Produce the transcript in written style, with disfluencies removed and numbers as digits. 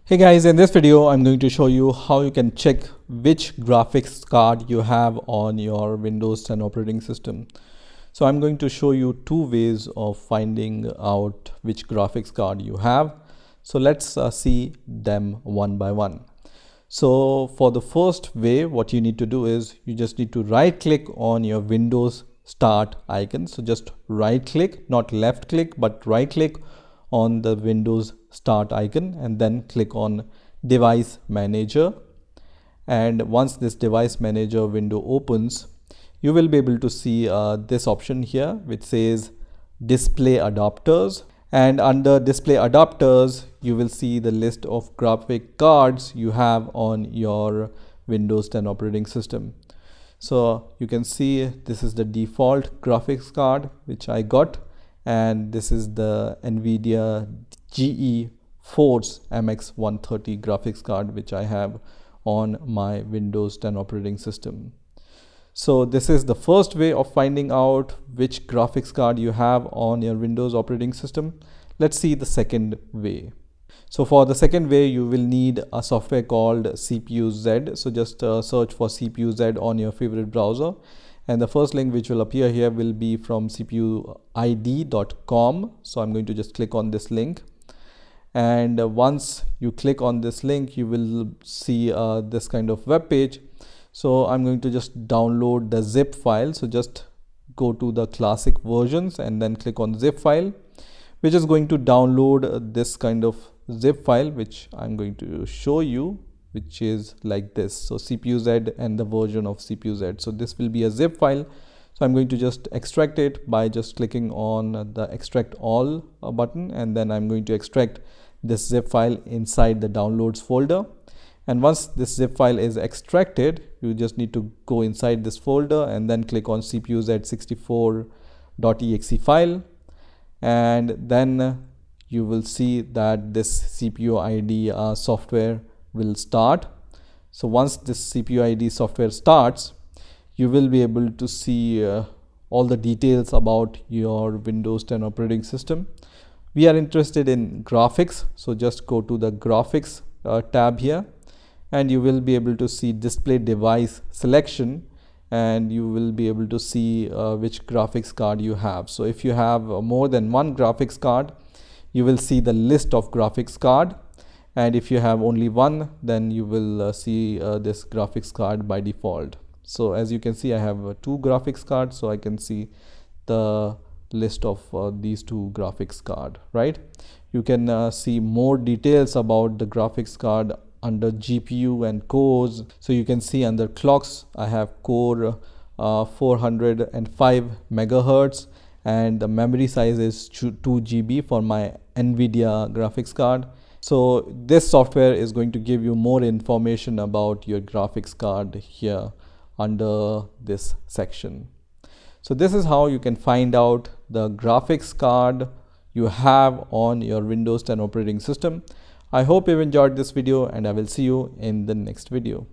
Hey guys, in this video I'm going to show you how you can check which graphics card you have on your Windows 10 operating system. So I'm going to show you two ways of finding out which graphics card you have. So let's see them one by one. So for the first way, what you need to do is you just need to right click on your Windows Start icon. So just right click, not left click, but right click on the Windows Start icon and then click on Device Manager. And once this Device Manager window opens, you will be able to see this option here which says Display Adapters. And under Display Adapters, you will see the list of graphic cards you have on your Windows 10 operating system. So you can see this is the default graphics card which I got, and this is the NVIDIA GeForce MX130 graphics card which I have on my Windows 10 operating system. So this is the first way of finding out which graphics card you have on your Windows operating system. Let's see the second way. So for the second way, you will need a software called CPU-Z. So just search for CPU-Z on your favorite browser. And the first link which will appear here will be from CPUID.com. So I'm going to just click on this link. And once you click on this link, you will see this kind of web page. So I'm going to just download the zip file. So just go to the classic versions and then click on zip file, which is going to download this kind of zip file, which I'm going to show you, which is like this. So CPU-Z and the version of CPU-Z. So this will be a zip file. So I'm going to just extract it by just clicking on the extract all button, and then I'm going to extract this zip file inside the downloads folder. And once this zip file is extracted, you just need to go inside this folder and then click on CPUZ64.exe file. And then you will see that this CPUID software will start. So once this CPUID software starts, you will be able to see all the details about your Windows 10 operating system. We are interested in graphics, so just go to the graphics tab here, and you will be able to see display device selection, and you will be able to see which graphics card you have. So if you have more than one graphics card, you will see the list of graphics card, and if you have only one, then you will see this graphics card by default. So as you can see, I have two graphics cards, so I can see the list of these two graphics card, right? You can see more details about the graphics card under GPU and cores. So you can see under clocks, I have core 405 megahertz, and the memory size is 2 GB for my NVIDIA graphics card. So this software is going to give you more information about your graphics card here under this section. So this is how you can find out the graphics card you have on your Windows 10 operating system. I hope you've enjoyed this video, and I will see you in the next video.